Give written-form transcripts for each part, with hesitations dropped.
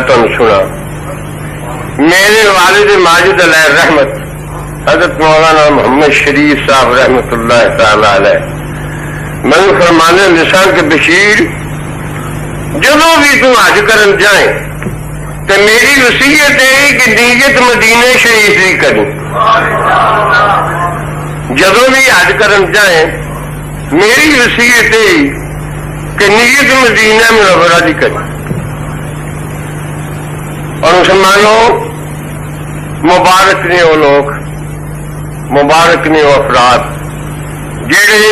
تم سنا میرے والد ماجد علیہ رحمت حضرت مولانا محمد شریف صاحب رحمت اللہ تعالی علیہ میں فرمانے لسان کے بشیر جدو بھی تم حج کرن جائیں تو میری وصیت ہے کہ نیت مدینہ شریف کی کریں. جدو بھی حج کرن جائیں میری وصیت ہے کہ نیت مدینہ منورہ کی کریں. اور مسلمانوں مبارک نے وہ لوگ، مبارک نے وہ افراد جڑے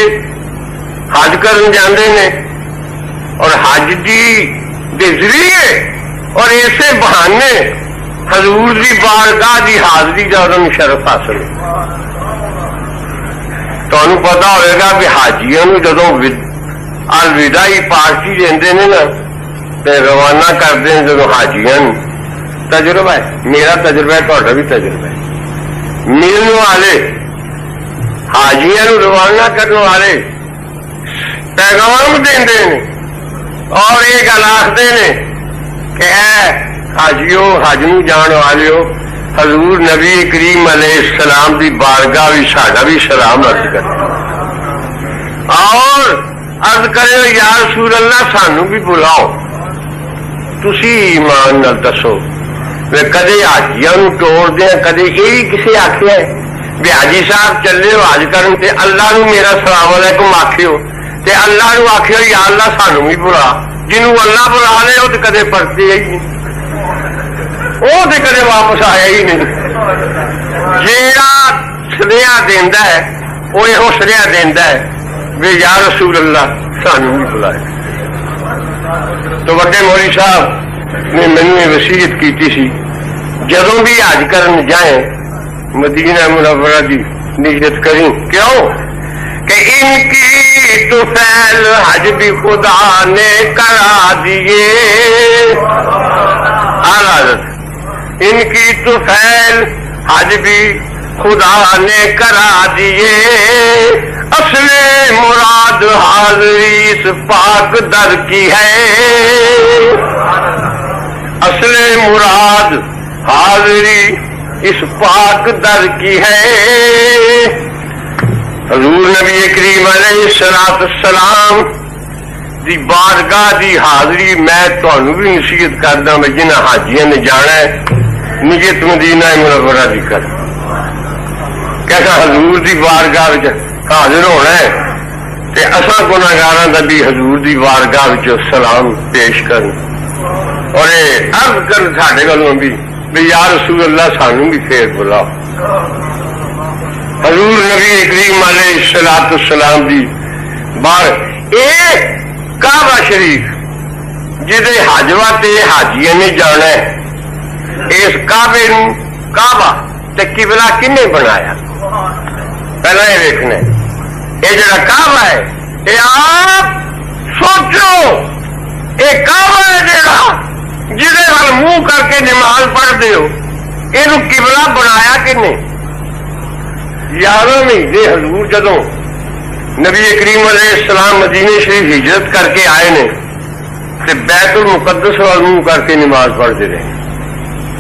حج کرن جاندے نے اور حج دی دے ذریعے اور ایسے بہانے حضور دی بارگاہ دی حاضری کا انہوں شرف حاصل ہے. تمہیں پتا ہوئے گا کہ حاجیوں جدو الوداعی پارٹی دیندے نے نا تے روانہ کرتے ہیں جدو حاجیوں تجربہ ہے، میرا تجربہ ہے، تہاڈا بھی تجربہ ہے. ملنے والے حاجیاں روانہ کرنے والے پیغام دیندے نے اور یہ گل آختے نے کہ اے حاجیو حج نو جان والو حضور نبی کریم علیہ السلام دی بارگاہ بھی ساڈا بھی سلام عرض کرے اور عرض کرے یا رسول اللہ سانو بھی بلاؤ. تسی ایمان نال دسو کدے حاجیاں توڑ دیا، کدے یہی کسی آخیا ہے بھی حاجی صاحب چلے ہو حج کرن تے اللہ نو میرا سلام علیکم آخیو تے اللہ نو آخیو یا اللہ سانو بھی بلا. جنوں اللہ بلا لے وہ تو کدے پرتے ہی نہیں، وہ تو کدے واپس آیا ہی نہیں. جیڑا سنیا دینا ہے وہ یہ سنیا دینا ہے بھی یا رسول اللہ سانو بھی بلائے. تو وڈے مولوی صاحب نے مینوں یہ وصیت کیتی سی جدوں بھی حج کرن جائیں مدینہ منورہ کی نیت کریں. کیوں کہ ان کی تو فعل حج بھی خدا نے کرا دیے. حضرت ان کی تو فعل حج بھی خدا نے کرا دیے. اصل مراد حاضری اس پاک در کی ہے. اصل مراد حاضری اس پاک در کی ہے. حضور نبی کریم علیہ السلام دی بارگاہ دی حاضری میں تمہیں بھی نصیحت کردا میں جنہ حاجیاں نے جانا ہے نیت مدینہ منورہ دی کر کیسا حضور دی بارگاہ حاضر ہونا ہے تے اساں گناہگاراں دا بھی حضور دی بارگاہ وچ سلام پیش کرن اور عرض کر ساڈے کولوں بھی یا رسول اللہ سانو بھی پھر بلاؤ. حضور نبی کریم علیہ السلام دی بار اے کعبہ شریف جدے حج واسطے حاجیاں نے جانا ہے اس کعبے نو کعبہ تے قبلہ کنے بنایا؟ پہلا یہ دیکھنا ہے یہ جڑا کعبہ ہے یہ آپ سوچو یہ کعبہ ہے جڑا جہے وال منہ کر کے نماز پڑھتے ہو یہ قبلہ بنایا کنے؟ 11 مہینے حضور جدو نبی کریم علیہ السلام مدینہ شریف ہجرت کر کے آئے نے تے بیت المقدس وال منہ کر کے نماز پڑھتے رہے.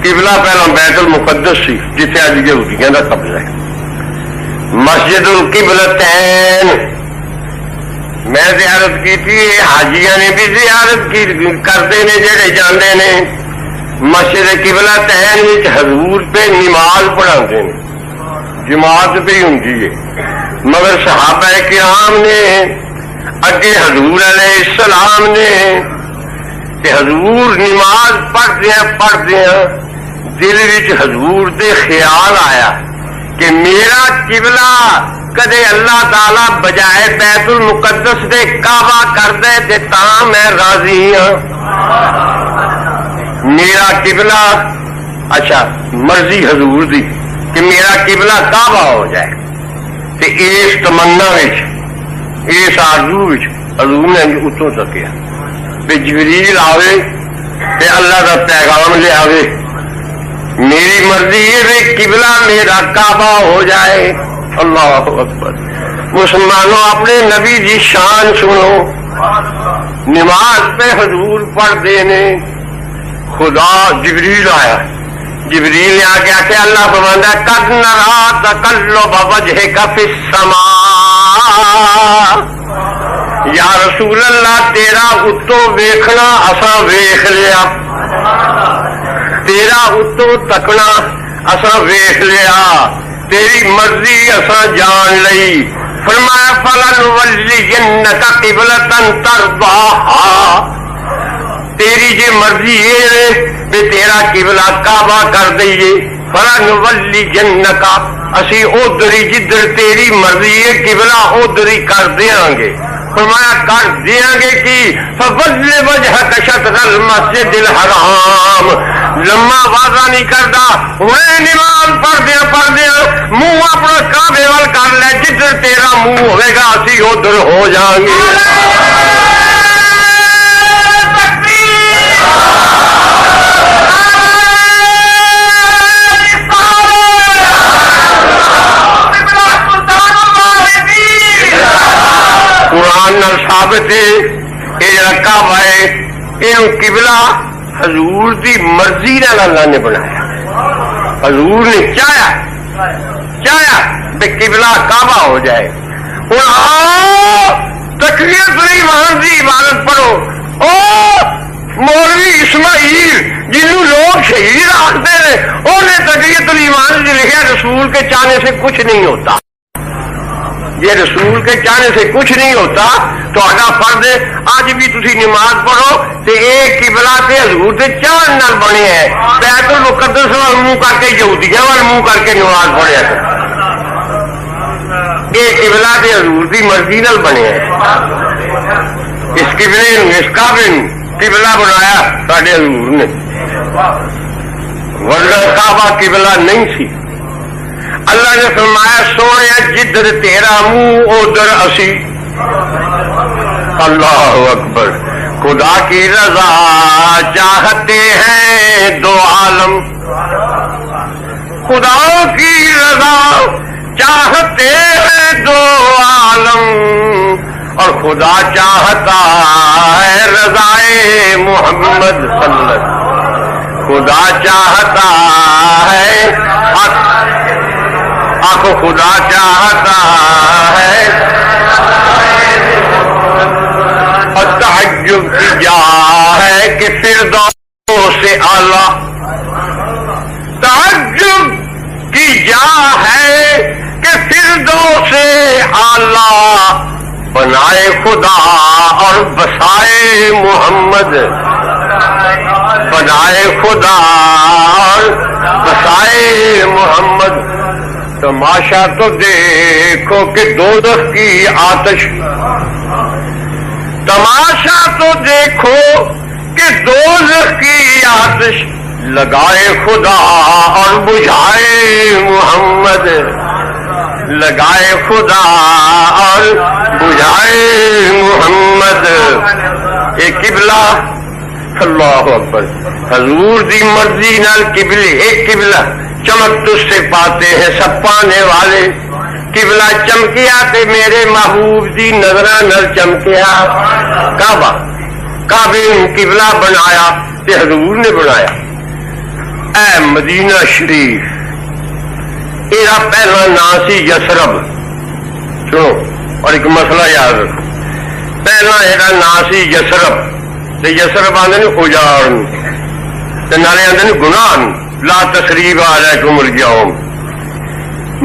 قبلہ پہلا بیت المقدس سی جتنے اج یہودیاں دا قبضہ ہے. مسجد القبلتین میں زیارت کی تھی، حاجیاں نے بھی زیارت کی کرتے نے جڑے جاندے نے. مسجد قبلتین وچ حضور پہ نماز پڑھاندے نے، جماعت پہ ہی ہوندی ہے. مگر صحابہ کرام نے اگے حضور علیہ السلام نے تے حضور نماز پڑھدیاں دل وچ حضور دے خیال آیا کہ میرا قبلہ کدے اللہ تعالی بجائے بیت المقدس دے کعبہ کر دے تے تاں میں راضی ہاں. میرا قبلہ اچھا مرضی حضور دی کہ میرا قبلہ کعبہ ہو جائے تے اس تمنا وچ اس آرزو وچ حضور نے اتوں سکیا تے جبریل آوے تے اللہ دا پیغام لے آوے میری مرضی یہ قبلہ میرا کعبہ ہو جائے. اللہ اکبر. مسلمانوں اپنے نبی جی شان سنو. نماز پہ حضور پڑھتے نے خدا جبریل آیا، جبریل نے آ کے آخیا اللہ فرماندا ہے قد نرا تقلب وجهك فی السماء، یا رسول اللہ تیرا اتوں ویکھنا اساں ویکھ لیا، تیرا اتوں تکنا اساں ویکھ لیا، تیری مرضی اساں جان لئی۔ فرمایا فَلَنُوَلِّيَنَّكَ قِبْلَةً تَرْضَاهَا، تیری جی مرضی یہ ہے کہ تیرا قبلہ کعبہ کر دئیے، فَلَنُوَلِّيَنَّكَ اسی ادھر ہی جدھر تیری مرضی ہے قبلہ ادھر ہی کر دیاں گے۔ فرمایا کر دیاں گے کی فَوَلِّ وَجْهَكَ شَطْرَ الْمَسْجِدِ الْحَرَامِ، لمحہ واضح نہیں کرتا، میں نماز پڑھ دیا منہ اپنا کعبے وال کر لے، جدھر تیرا منہ ہوئے گا اسی ادھر ہو جائیں گے۔ قرآن نال ثابت ہے یہ جڑا کعبہ ہے یہ قبلہ حضور دی مرضی نال اللہ نے بنایا، حضور نے چاہیا کہ قبلہ کعبہ ہو جائے۔ ہوں آؤ تکبیرۃ الایمان دی عبادت پڑھو۔ او مولوی اسماعیل جنہوں لوگ شہید آختے ہیں انہیں تکبیرۃ الایمان میں لکھا رسول کے چاہنے سے کچھ نہیں ہوتا، یہ رسول کے چاہنے سے کچھ نہیں ہوتا تو آگا فرض ہے آج بھی تسی نماز پڑھو تے ایک قبلہ تے حضور دے چاہن نال بنے ہے، بیت المقدس وال منہ کر کے یہودیاں وال منہ کر کے نماز پڑھیا کرو، یہ قبلہ تے حضور دی مرضی نال بنے ہے۔ اس قبلے اس کعبے قبلہ بنایا ساڈے حضور نے، ورنہ کعبہ قبلہ نہیں سی۔ اللہ نے فرمایا سونے جدھر تیرا منہ ادھر اسی۔ اللہ اکبر۔ خدا کی رضا چاہتے ہیں دو عالم، خدا کی رضا چاہتے ہیں دو عالم، اور خدا چاہتا ہے رضائے محمد صلی اللہ علیہ وسلم، خدا چاہتا ہے آنکھوں خدا چاہتا ہے، اور تعجب کی جا ہے کہ فردوس سے اعلیٰ، تعجب کی جا ہے کہ فردوس سے اعلیٰ بنائے خدا اور بسائے محمد، بنائے خدا اور بسائے محمد۔ تماشا تو دیکھو کہ دوزخ کی آتش، تماشا تو دیکھو کہ دوزخ کی آتش لگائے خدا اور بجھائے محمد، لگائے خدا اور بجھائے محمد۔ ایک قبلہ اللہ اکبر، حضور دی مرضی نال قبلے ایک قبلہ چمک تجھ سے پاتے ہیں سب پانے والے، قبلہ چمکیا تے میرے محبوب دی نظراں نال چمکیا، کعبہ کعبے قبلہ بنایا تے حضور نے بنایا۔ اے مدینہ شریف ایرا پہلا نام سی یسرب، سنو اور ایک مسئلہ یاد رکھو، پہلا ایرا نام سی یسرب، تے یسرب آندے نے اجاڑ تے نالے آندے نے گناہ، لا تسریب علیکم اليوم۔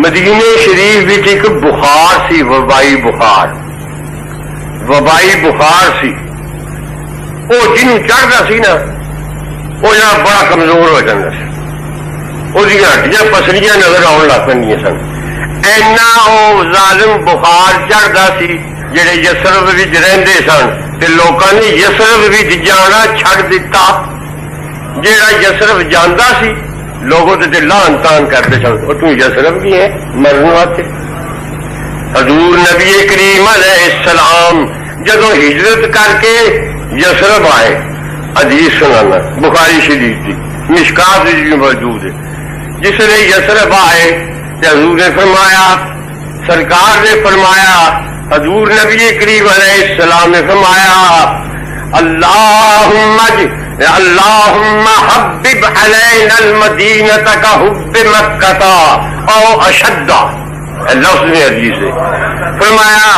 مدینے شریف وچ ایک بخار سی، وبائی بخار سی، وہ جنوں چڑھتا سی نا وہ جناب بڑا کمزور ہو جاتا سی، وہ ہڈیاں پسلیاں نظر آن لگ پہ سن، اینا وہ ظالم بخار چڑھتا سی جڑے یسرب وچ رہندے سن تے لوکاں نے یسرب وچ جانا چھڈ دتا، جیڑا یسرف جاندا سی لوگوں تے لان تان کرتے سن، اور تو یسرف کی ہے مرن واسطے۔ حضور نبی کریم علیہ السلام جدو ہجرت کر کے یسرف آئے، حدیث سنانا بخاری شریف کی مشکات بھی موجود ہے، جس نے یسرف آئے تو حضور نے فرمایا، سرکار نے فرمایا، حضور نبی کریم علیہ السلام نے فرمایا اللہم اللہم حبب علینا المدینۃ کحب مکۃ او اشد، لفظ میں حدیث ہے، فرمایا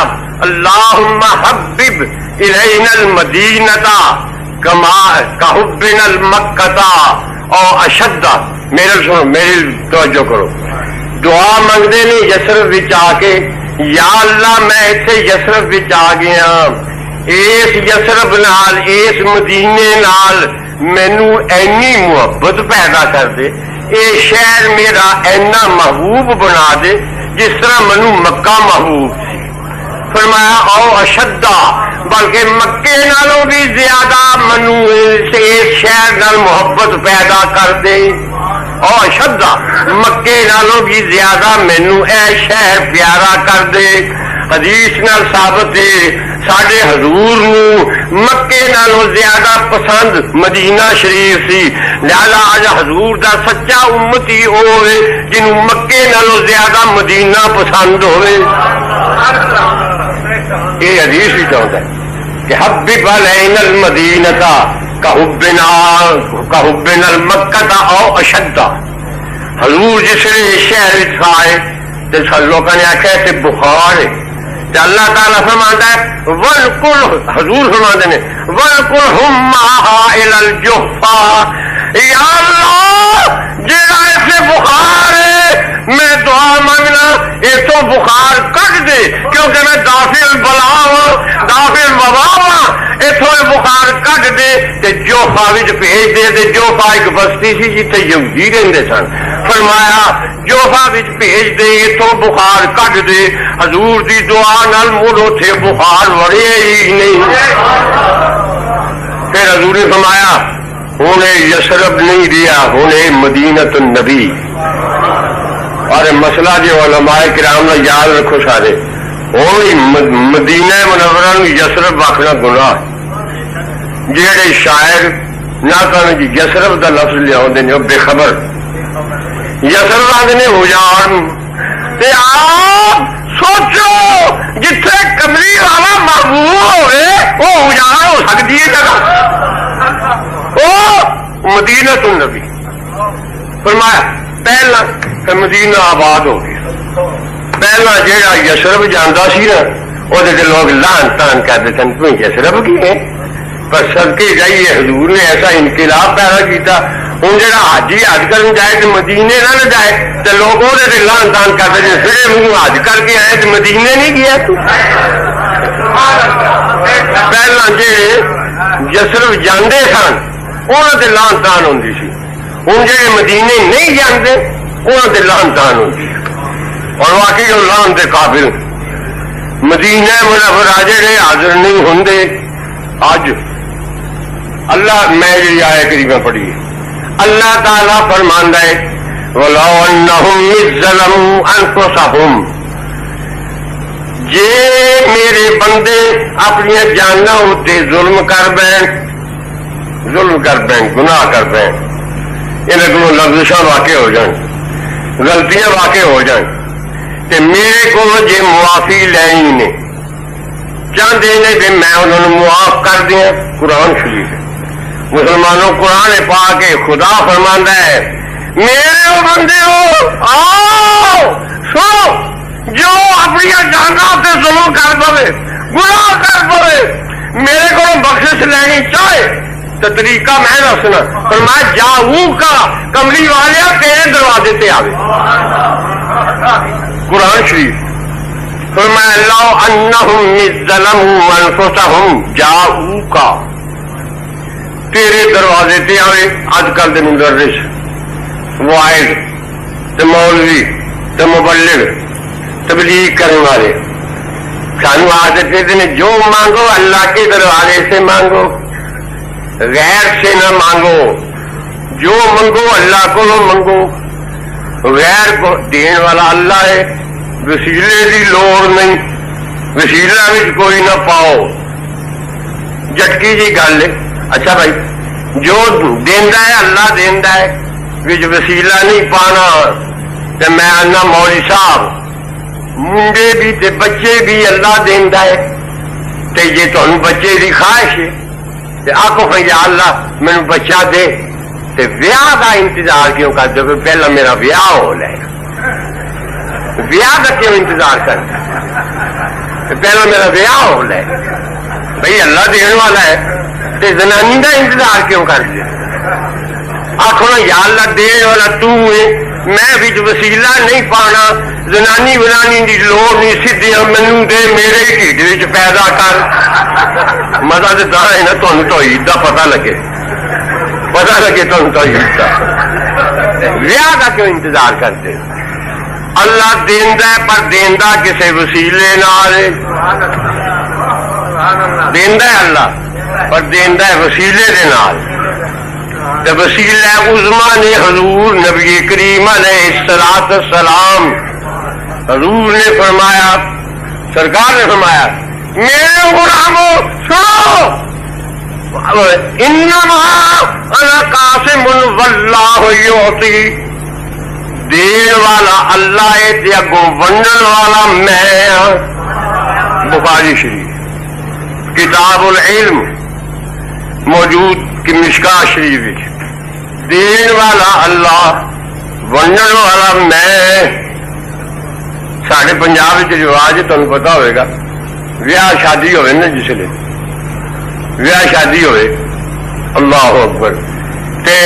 اللہم حبب الینا المدینۃ کحبنا المکۃ او اشد۔ میرے سنو، میری توجہ کرو، دعا منگتے نہیں یسرف وچ آ کے، یا اللہ میں اتنے یسرف وچ آ گیا، اس یسرف نال اس مدینے نال مینو اینی محبت پیدا کر دے، اے شہر میرا اینا محبوب بنا دے جس طرح منو مکہ محبوب سی۔ فرمایا او اشدہ، بلکہ مکے نالوں بھی زیادہ منو اس شہر نال محبت پیدا کر دے، او اشدہ، مکے نالوں بھی زیادہ مینو اے شہر پیارا کر دے۔ حدیث نال ثابت ہے ساڈے حضور نو مکے نالوں زیادہ پسند مدینہ شریف سی، لہذا اج حضور دا سچا امتی ہوئے جنوں مکے نالوں زیادہ مدینہ پسند ہوئے۔ یہ حدیث بھی چاہتا ہے کہ حبب علینا المدینۃ کحبنا المکۃ او اشد۔ حضور جس نے شہر آئے تو لوگوں نے آخیا کہ بخار ہے، تو اللہ تعالیٰ فرماتا ہے وَلْقُلْ، حضور فرماتے ہیں وَلْقُلْهُمْ مَعَهَا إِلَى الْجُحْفَىٰ، یا اللہ جیڑا ایسے بخار ہے میں دعا مانگنا یہ تو بخار کٹ دے، کیونکہ میں دافع بلا ہوں، دافع وبا ہوں، اتوں بخار کٹ دے تے جوفا وچ بھیج دے۔ تے جوفا ایک بستی سی جتھے یہودی رہندے سن، فرمایا جوفا وچ بھیج دے اتوں بخار کٹ دے۔ حضور دی دعا نال مڑ اوتھے بخار وڑے ہی نہیں۔ پھر حضور نے فرمایا ہن یثرب نہیں رہا، ہن مدینۃ النبی۔ اور مسئلہ جو علماء کرام نے یاد رکھو سارے، مدینہ منورہ نو یثرب آخنا گناہ۔ جہے شاعر نہ کہ یثرب کا لفظ لیا وہ بے خبر، یثرب آدھے اجاڑ۔ آپ سوچو جتھے کملی والا محبوب ہوئے وہ اجاڑ ہو سکتی ہے جگہ، وہ مدینۃ النبی۔ فرمایا پہلا کہ مدینہ آباد ہو گیا، پہلا جہاں یثرب جانا سی نا وہ لوگ لان تان کرتے سن تم یثرب کی ہے، پر صدقے جائیے حضور نے ایسا انقلاب پیدا کیتا۔ ہوں جہاں حاجی حج کر جائے تو مدینے نہ جائے تو لوگ وہ لان تان کرتے ہیں پھر منہ حج کر کے آئے تو مدینے نہیں گیا۔ پہلا جی یثرب جاندے سن انہوں سے لان تان ہوتی سی، ہوں جہے مدینے نہیں جانتے انہوں سے لان تان ہوتی، اور واقعی وہ لان کے قابل۔ مدینہ منورہ جڑے حاضر نہیں ہوں اج اللہ میں جی آئے کریمہ پڑھی، اللہ تعالیٰ فرماندا ہے وَلَوْ أَنَّهُمْ إِذْ ظَلَمُوا أَنفُسَهُمْ، جے میرے بندے اپنی جاناں اُتے ظلم کر بین گناہ کر بین، انہیں کو لفظ واقع ہو جائیں، غلطیاں واقع ہو جائیں، تے میرے کو جے معافی لینی نے چاہتے ہیں کہ میں انہوں نے معاف کر دیا۔ قرآن شریف مسلمانوں قرآن پا کے خدا فرماندا ہے میرے وہ بندے ہو آؤ سنو، جو اپنی جانوں سے ظلم کر پوے گناہ کر پوے میرے کو بخشش لینی چاہے تو طریقہ میں دسنا، پر میں جاؤں کا کملی والے تیرے دروازے تے آوے۔ قرآن شریف فرمایا لو انہم ظلموا انفسہم جاؤک، تیرے دروازے تے آوے۔ اج کل دے مدرس وائز تے مولوی تے مبلغ تبلیغ کرنے والے سانو عادت دیتے ہیں جو مانگو اللہ کے دروازے سے مانگو، غیر سے نہ مانگو، جو منگو اللہ کو منگو، غیر کو دین والا اللہ ہے، وسیلے کی لوڑ نہیں، وسیلہ بھی کوئی نہ پاؤ، جٹکی جی گل ہے۔ اچھا بھائی جو دینا ہے اللہ دینا ہے، وچ وسیلہ نہیں پانا، تو میں آنا مولوی صاحب منڈے بھی تے بچے بھی اللہ دینا ہے، تے جے تمہیں بچے کی خواہش ہے آخو کہ یا اللہ مینوں بچہ دے، تے ویاہ دا انتظار کیوں کر دو؟ پہلا میرا ویاہ ہو لے، ویاہ کا کیوں انتظار کر؟ پہلا میرا ویاہ ہو لے، بھائی اللہ دین والا ہے تے زنانی دا انتظار کیوں کر دے؟ آخو نا یا اللہ دین والا تو ہے، میں بھی وسیلہ نہیں پانا، زنانی ونانی دی لوڑ نہیں، سیدھیاں مینوں دے، میرے ڈھڈ وچ پیدا کر۔ مزہ تو ہے نا، تمہیں توحید دا پتہ لگے، پتہ لگے تمہیں توحید دا۔ ویاہ کا کیوں انتظار کرتے؟ اللہ دیندا ہے پر دیندا کسے وسیلے نال، دیندا ہے اللہ پر دیندا ہے وسیلے دے نال۔ تے وسیلہ عظما نے حضور نبی کریم علیہ الصلوۃ والسلام، حضور نے فرمایا، سرکار نے فرمایا میرے غلاموں سنو، انما انا قاسم واللہ یعطی، دین والا اللہ ہے تے اگوں ونڈن والا میں ہاں۔ بخاری شریف کتاب العلم موجود کہ مشکاہ شریف، دین والا اللہ ونڈن والا میں۔ ساڈے پنجاب رواج تمہیں پتا ہوئے گا، ویاہ شادی ہوئے نا، جس لئے ویاہ شادی ہوئے، اللہ اکبر، تے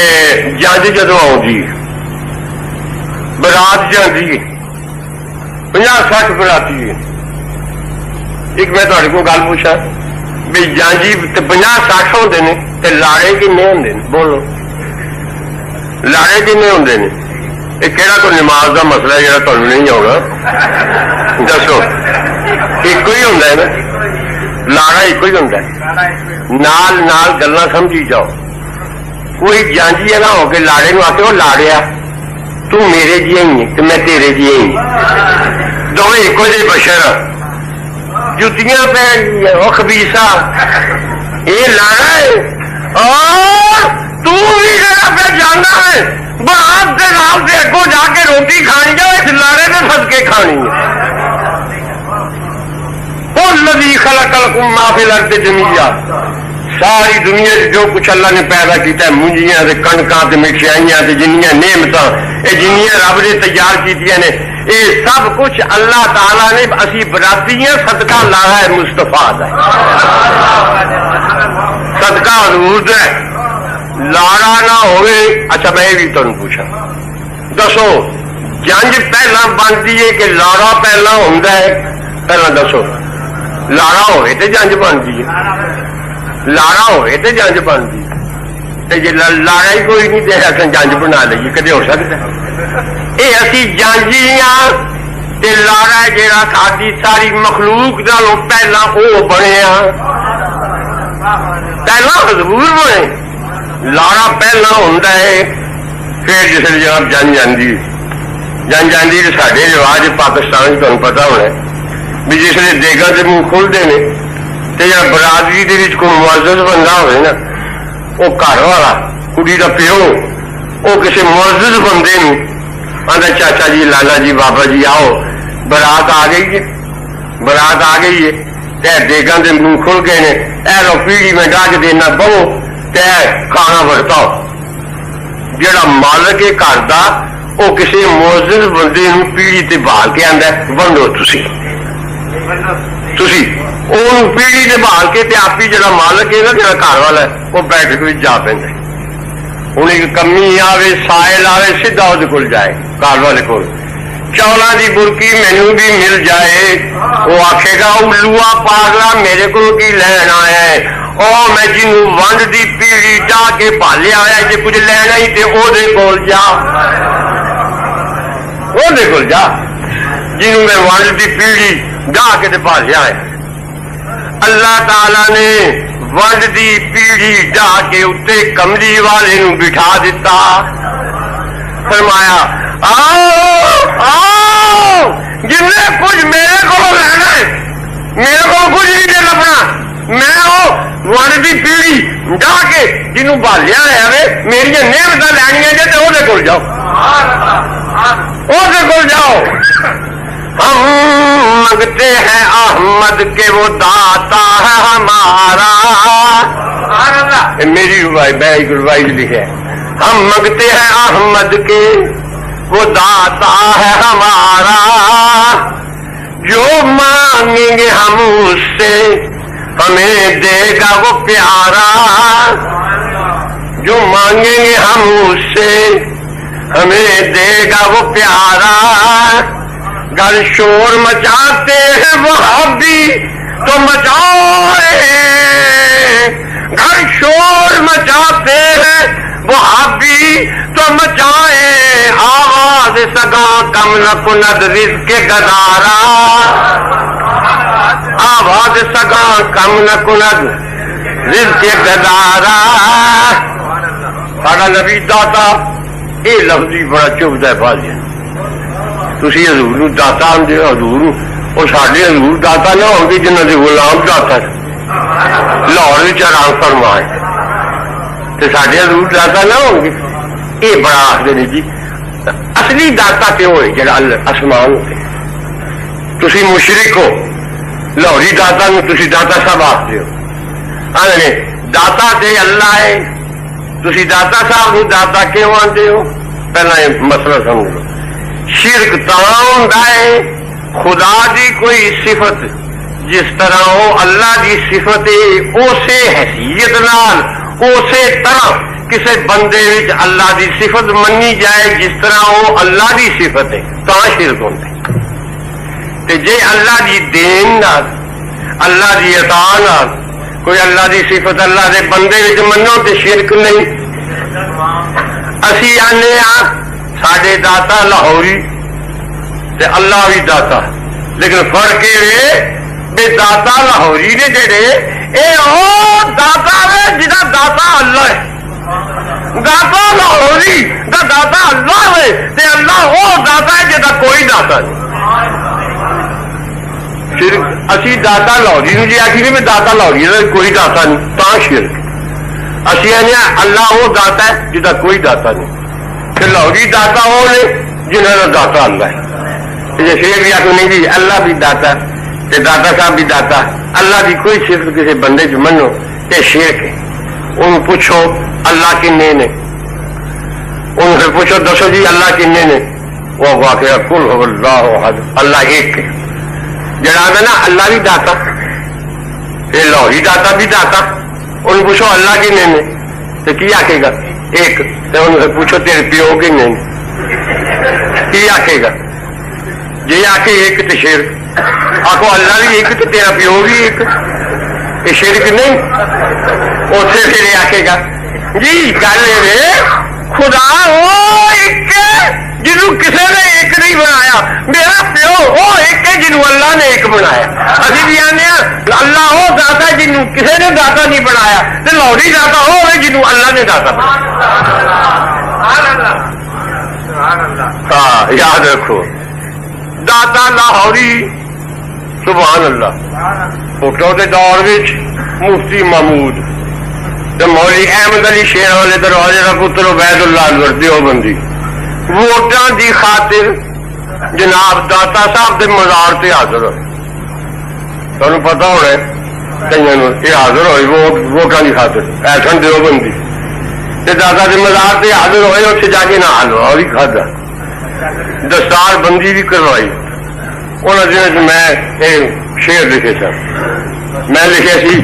جج جدو آؤں برات جاندی 50-60 براتی ہے۔ ایک میں تھوڑے کو گل پوچھا بھی جانجی 50-60 ہوندے نے تے لاڑے کنے ہوندے نے؟ بولو لاڑے کنے ہوندے نے؟ یہ کہڑا کوئی نماز دا مسئلہ ہے جڑا تمہیں نہیں ہوگا؟ دسو، ایک ہی ہوندا ہے نا، لاڑا ایک ہی ہوندا ہے، نال نال گلاں سمجھی جاؤ۔ کوئی جانجی ہے نہ ہو کے لاڑے نو آتے ہو لاڑیا تو میرے جی ہی ہے تو میں تیرے جی ہی، دونوں ایک جی بشر، جتیاں پہن وہ خبیثہ، یہ لاڑا ہے اور تو بھی پہ جانا ہے بات کے نام سے اگوں جا کے روٹی کھانی جاؤ، اس لاڑے نے صدقے کھانی ہے۔ الذی خلق لکم ما فی الارض جمیعا، ساری دنیا جو کچھ اللہ نے پیدا کیتا ہے، مونجیاں تے کنکاں تے مٹھائیاں تے جنیاں نعمتاں، یہ جنیاں رب نے تیار کیتیاں نے، یہ سب کچھ اللہ تعالی نے اسی براتیاں صدقہ لایا ہے مصطفیٰ دا، صدقہ حضور دا ہے، لاڑا نہ ہوئے۔ اچھا میں بھی تمہیں پوچھا دسو جنج پہلا بنتی ہے کہ لاڑا پہلا ہوندا ہے؟ پہلا دسو، لاڑا ہوئے تے جنج بنتی ہے، لاڑا ہوئے تے جنج بنتی ہے، تے جے لاڑا ہی کوئی نہیں تے اصل جنج بنا لئیے، کدے ہو سکتا ہے؟ یہ اسی جنجی ہاں تے لاڑا جیڑا ساری ساری مخلوق نالوں پہلا وہ بنیا، پہلا حضور بنے، لاڑا پہلا ہوندا ہے۔ پھر جس جناب جنج آندی، جنج آندی تو ساڈے رواج پاکستان تمہیں پتا ہونا بھی جس نے دیگاں سے منہ کھلتے ہیں تو جب برادری دے وچ کوئی معزز بندہ ہوئے نا، وہ گھر والا کڑی کا پیو وہ کسی معزز بندے نو آندا چاچا جی لالا جی بابا جی آؤ برات آ گئی ہے، برات آ گئی ہے، دیگاں دے منہ کھل گئے نے، اے لو پیڑھی میں ڈاک دینا بہو تے کھانا ورتاؤ۔ جڑا مالک ہے گھر دا وہ کسی معزز بندے نو پیڑھی تے بہال کے آندا ہے ونڈو تسی پیڑھی تے بہال کے تے آپ ہی جڑا مالک ہے نا، جڑا گھر والا ہے وہ بیٹھ کے جا پیندا ہے۔ ہوں ایک کمی آوے سائل آوے سیدھا وہ کول جائے گھر والے کول، چولاں دی برکی مینو بھی مل جائے، وہ آکھے گا الوا پاگلا میرے کو کی لین آیا ہے، او میں جنوں ونڈ دی پیڑھی ڈا کے پالیا ہوا جی کچھ لینا ہی تے او دے کول جا، او دے کول جا جنوں میں ونڈ دی پیڑھی ڈا کے تے پالیا ہے۔ اللہ تعالی نے ونڈ دی پیڑھی ڈا کے اتنے کملی والے نو بٹھا دیتا، فرمایا آؤ آؤ جن نے کچھ میرے کو لینا ہے، میرے کو کچھ نہیں دے لبنا، میں وہ ونڈ دی پیڑھی ڈا کے جنوں بالیا ہے میری نعمت لینیا جی تو وہ کول جاؤ، وہ کول جاؤ۔ ہم مانگتے ہیں احمد کے وہ داتا ہے ہمارا. میری روایت لکھے ہم مانگتے ہیں احمد کے وہ داتا ہے ہمارا. جو مانگیں گے ہم اس سے ہمیں دے گا وہ پیارا. جو مانگیں گے ہم اس سے ہمیں دے گا وہ پیارا. گر شور مچاتے ہیں وہابی تو مچائے. گر شور مچاتے ہیں وہابی تو مچائے. آواز سگا کم نہ کند رزق گدارا. آواز سگا کم نہ کند رزق گدارا. ساڈا نبی داتا یہ لفظی بڑا چبھتا ہے بازی. تھی حضور نو داتا آدھے حضور وہ سارے حضور داتا نہ ہو گے جنہوں کے غلام داتا لاہور آرام فرمائے تو سارے حضور داتا نہ ہو گے. یہ بڑا آخر نہیں جی. اصلی داتا کیوں ہے جڑا آسمان ہوتے. تھی مشرک ہو لاہوری داتا نو تھی داتا صاحب آختے ہو. داتا تے اللہ ہے. تھی داتا صاحب نو داتا کیوں آتے ہو؟ پہلا یہ مسئلہ سمجھ لو. شرک تمام ہے خدا دی کوئی صفت جس طرح وہ اللہ دی صفت اسے حیثیت نال اسے طرح کسی بندے وچ اللہ دی صفت منی جائے جس طرح وہ اللہ دی صفت ہے تا شرک ہوتا ہے. تے جے اللہ دی دین نال اللہ دی عطا نال کوئی اللہ دی صفت اللہ دے بندے وچ منو تے شرک نہیں. اسی آنے ساڈے داتا لاہوری تے اللہ بھی داتا. لیکن فرق یہ بے داتا لاہوری نے جڑے اے او داتا ہے جہاں داتا اللہ ہے. داتا لاہوری دا داتا اللہ ہے تے اللہ وہ داتا ہے جہاں کوئی داتا نہیں. شرک اسی داتا لاہوری نو جی آخی نہیں میں داتا لاہوری کوئی داتا نہیں تا شرک. اسی آنے اللہ وہ داتا ہے جہاں کوئی داتا نہیں. پھر لاہوری داتا وہ نے جنہوں کا داتا اللہ ہے. شیر بھی آخر نہیں جی اللہ بھی داتا تے داتا صاحب بھی داتا. اللہ کی کوئی صرف کسی بندے چ منو تے شرک ہے. ان پوچھو اللہ کنے نے. ان سے پوچھو دسو جی اللہ کنے نے. وہ واقعہ کل ہو اللہ احد اللہ ایک ہے. جڑا نا اللہ بھی داتا یہ لاہوری داتا بھی داتا. ان پوچھو اللہ کنے نے تو کی آکھے گا ایک. تو ان سے پوچھو تیرے پیو کنے نے کی آکھے گا. جی آ کے ایک تو شرک آخو اللہ بھی ایک تو تیرا پیو بھی ایک. یہ شرک نہیں. اتنے پھر یہ آخے گا جی گل یہ خدا وہ ایک جنوں کسی نے ایک نہیں بنایا. میرا پیو وہ ایک ہے جنوں اللہ نے ایک بنایا. ابھی بھی آنے اللہ وہ داتا ہے جنوں کسی نے داتا نہیں بنایا. تو لاہوری داتا وہ ہے جنوں اللہ نے داتا بنایا. ہاں یاد رکھو داتا لاہوری سبحان اللہ. فوٹو کے دور مفتی محمود مولی احمد علی شیر والے دروازے کا پتر عبید اللہ انور دیوبندی ووٹاں دی خاطر جناب داتا صاحب کے مزار سے حاضر ہوئے. تمہیں پتا ہونا کئی یہ حاضر ہوئے ووٹاں کی خاطر ایسن دیوبندی داتا کے مزار سے حاضر ہوئے. اتنے جا کے نہ حلوا بھی کھادا دستار بندی بھی کروائی. انہوں نے میں شعر لکھے تھا. میں لکھے سی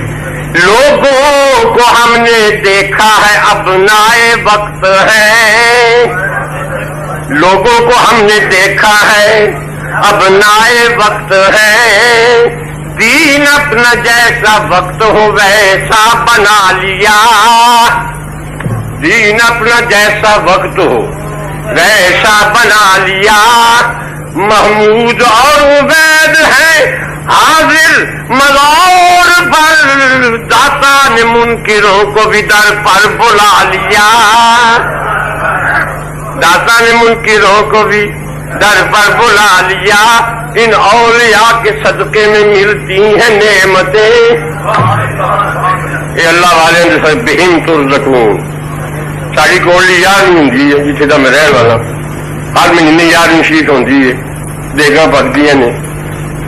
لوگوں کو ہم نے دیکھا ہے اب نئے وقت ہے. لوگوں کو ہم نے دیکھا ہے اب نئے وقت ہے. دین اپنا جیسا وقت ہو ویسا بنا لیا. دین اپنا جیسا وقت ہو ویسا بنا لیا. محمود اور عبید ہے حاضر مزار پر. داتا نے منکروں کو بھی در پر بلا لیا. داتا نے منکروں کو بھی در پر بلا لیا. ان اولیاء کے صدقے میں ملتی ہیں نعمتیں. یہ اللہ والے بہن ترزقون. ساری کولی یار ہوں جتنے کا میں رہن والا ہر مہینے 11ویں شریف ہوتی ہے. دیگاں پکدیاں نے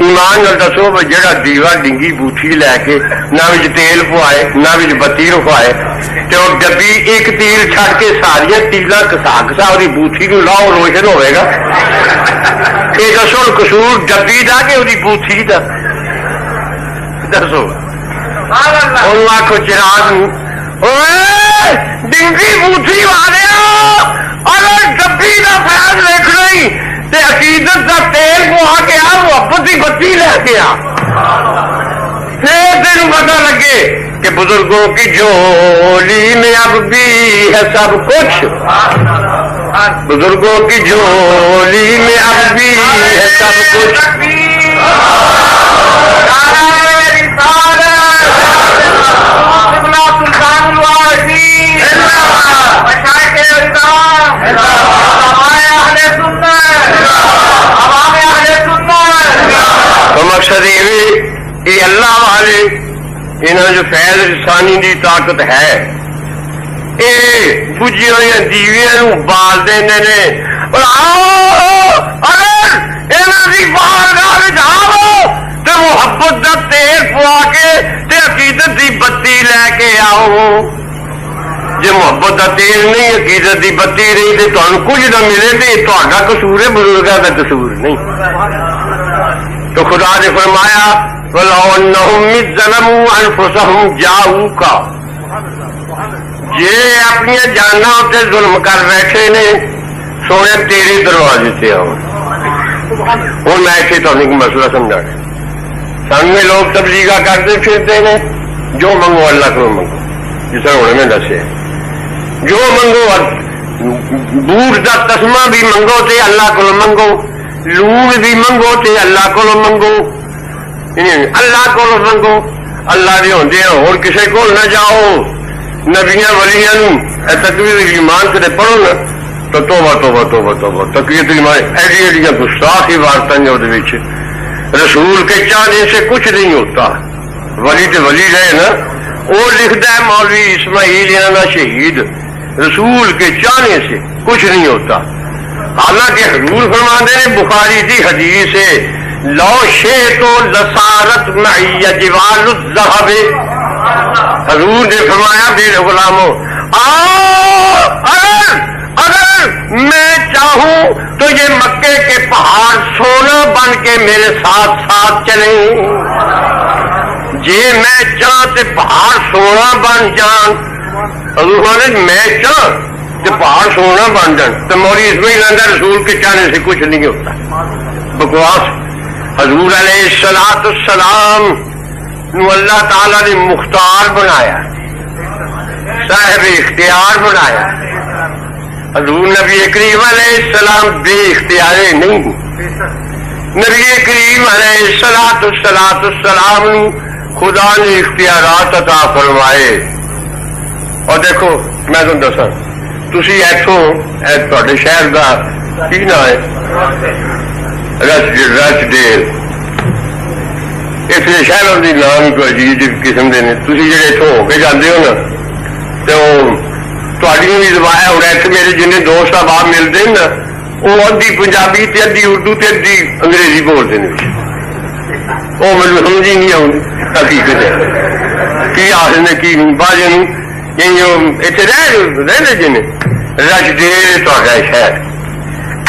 ایمان نال دسو بھی جہاں دیوا ڈنگی بوٹھی لے کے نہ تیل پوائے نہ بتی رکھوائے تو وہ ڈبی ایک تیل چھڑ کے ساریا تیلا کسا کسا وہ بوٹھی کو لاؤ روشن ہوئے گا. یہ دسو قصور ڈبی دا کہ وہ بوٹھی دا دسو. ان آخو چراغ ڈنگی بوٹھی والے اگر ڈبی کا فیض دیکھنا ہی عقیدت کا تیل پوا کے آ محبت کی بتی لے کے آ پھر تین پتا لگے کہ بزرگوں کی جھولی میں اب بھی ہے سب کچھ. بزرگوں کی جھولی میں اب بھی ہے سب کچھ. تو مقصد یہ اللہ والے انہوں جو فیض رسانی دی طاقت ہے یہ بجھی ہوئی دیویاں بال دے اور اگر انہوں کی بارگاہ آؤ تو محبت کا تیل پوا کے عقیدت کی بتی لے کے آؤ. جی محبت کا تیل نہیں عقیدت کی بتی رہی تو تمہیں کچھ نہ ملے تو تا قصور ہے بزرگوں کا قصور نہیں. تو خدا نے فرمایا وَلَوْ أَنَّهُمْ إِذْ ظَلَمُوا أَنفُسَهُمْ جَاءُوكَ یہ اپنی جاناں تے ظلم کر بیٹھے نے سونے تیرے دروازے سے آؤ. ہوں میں ایسے تمہیں ایک مسئلہ سمجھا سامنے لوگ تبلیغ کرتے پھرتے ہیں جو منگو اللہ کو منگو جس طرح انہوں نے دسے جو منگو بوٹ کا تسمہ بھی منگو تے اللہ کو منگو لوگ بھی منگو تے اللہ کو منگو اللہ کو منگو. اللہ دے ہوندے اور کسے کو نہ جاؤ. نبیاں ولیاں تقویر ایمان سے پڑھو نا تو توبہ توبہ توبہ توبہ تقویر ایمان ایڈی ایڈیاں گستاخ عبارتیں نے وہ رسول کے چاہنے سے کچھ نہیں ہوتا. ولی تو ولی رہے نا وہ لکھتا ہے مولوی اسماعیل یعنی شہید رسول کے چاہنے سے کچھ نہیں ہوتا. حالانکہ حضور فرماتے ہیں بخاری کی حدیث ہے لو شئت لصارت معی جبال الذهب. حضور نے فرمایا میرے غلاموں اگر میں چاہوں تو یہ مکے کے پہاڑ سونا بن کے میرے ساتھ ساتھ چلیں. جی میں چاہ تو پہاڑ سونا بن جان. حضور نے میں چاہ کہ پہاڑ سونا بن جان تو موری اس میں ہی رسول کے چاہنے سے کچھ نہیں ہوتا. بکواس. حضور علیہ الصلوۃ والسلام نو اللہ تعالی نے مختار بنایا صاحب اختیار بنایا. حضور نبی کریم علیہ السلام بے اختیارے نہیں. نبی کریم علیہ السلام نو خدا نے اختیارات عطا فرمائے. اور دیکھو میں تمہیں دسا تھی اتوں تے شہر کا کی نام ہے رچ ڈیل. اس لیے شہروں کی نام کو عجیب قسم کے تھی جی اتوں ہو کے جاتے ہو نا تو بھی زبان اور اتنے میرے جن دوست احباب ملتے ہیں نا وہ ادھی پنجابی تے ادھی اردو تے ادھی انگریزی بولتے ہیں. وہ مجھے سمجھ ہی نہیں آتی حقیقت ہے کی آخر کی باجے اتنے رہتے جن رچ ڈیل تا شہر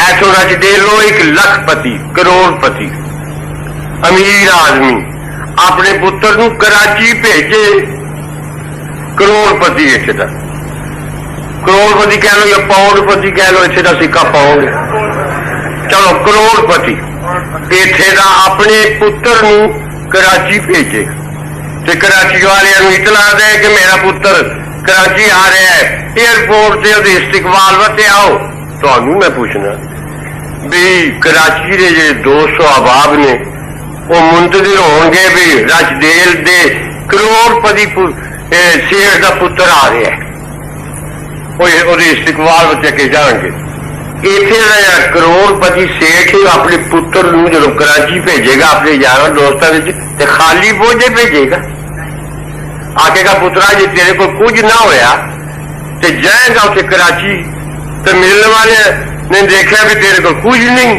ایسو رچ ڈیلو ایک لکھ پتی کروڑ پتی امیر آدمی اپنے پتر نو کراچی بھیجے. کروڑ پتی اتنے کا کروڑ پتی کہہ لو یا پاؤنڈ پتی کہہ لو اتنے کا سکا پاؤنڈ چلو کروڑ پتی اتنے کا اپنے پتر نو کراچی بھیجے. تے کراچی والے اطلاع دے کہ میرا پتر کراچی آ رہا ہے ایئرپورٹ سے وہ استقبال وتے آؤ. تو میں پوچھنا بھی کراچی کے جی 200 احباب نے وہ منتظر ہون گے بھی رچ ڈیل دے کروڑ پتی سیٹ کا پتر آ رہا ہے وہ استقبال بچے کے جان گے. اتنے کروڑ پتی سیٹ ہی اپنے پتر نو جب کراچی بھیجے گا اپنے یار دوستوں خالی بوجھے بھیجے گا. آکے گا پترا جی تیرے کو کچھ نہ ہویا تو جائے گا اسے کراچی تو ملنے والے نے دیکھا بھی تیرے کو کچھ نہیں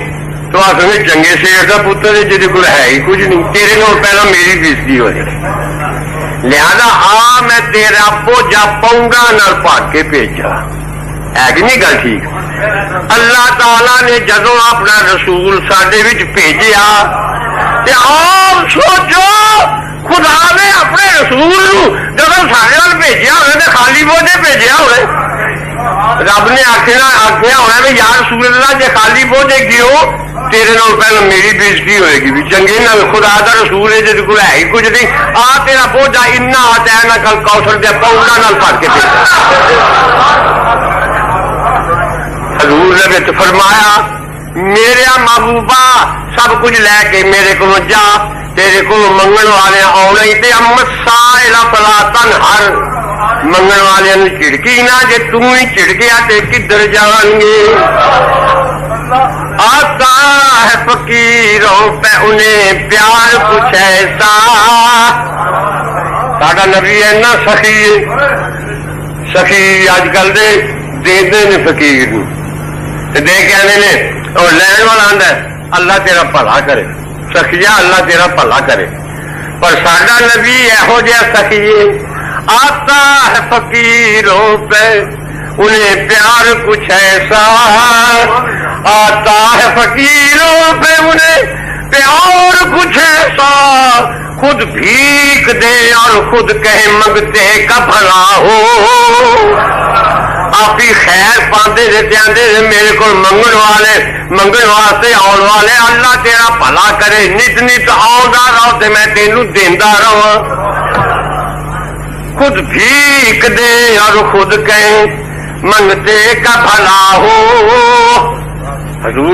تو آخر چنگے شیر کا پتر ہے جہد کو ہے ہی کچھ نہیں، تیرے کو پہلے میری بےزتی ہو جائے، لہذا آ میں تیرا بوجھا پاؤں گا نہ پاک کے بھیجا، ہے کہ نہیں گل ٹھیک؟ اللہ تعالی نے جدو اپنا رسول سڈے بھیجیا تے آپ سوچو خدا نے اپنے رسول جب سارے وال بھیجیا ہونا تو خالی بوجھے بھیجیا ہونا، رب نے آخیا ہونا بھی یا رسول اللہ جی خالی بوجھے گیو تیرے نال پہلے میری بےزتی ہوئے گی، بھی چنگے نال خدا کا رسول ہے جی کو ہے ہی کچھ نہیں، آ تیرا بوجھا اتنا آتا ہے نہ کل کوثر دے پاؤنڈا نال بھر کے حضور نے وچ فرمایا میرے محبوبہ سب کچھ لے کے میرے کو جا، تیرے کو منگن والے آنے تے امت سائل فلا تنہر، منگن والے چڑکی نہ جے تم ہی چڑکیا تے کدھر جان گے، آتا ہے فقیروں پہ انہیں پیار کچھ ایسا، ساڈا نبی ہے نا سخی اج کل دے نے فقیر دے کے آنے نے اور لین والا آندا ہے اللہ تیرا بھلا کرے، سخیا اللہ تیرا بھلا کرے، پر ساڈا نبی یہو جہا سخی ہے، آتا ہے فقیروں پہ انہیں پیار کچھ ایسا، آتا ہے فقیروں پہ انہیں پیار کچھ ایسا، خود بھیک دے اور خود کہے منگتے کا بھلا ہو، آپ ہی خیر پاندے دیتے آندے میرے کو منگن واسطے آن والے اللہ تیرا بھلا کرے، نت نت آندا رہو تے میں تینوں دیندا رہواں، خود بھیک دے اور خود کہے منگتے کا بھلا ہو، حضور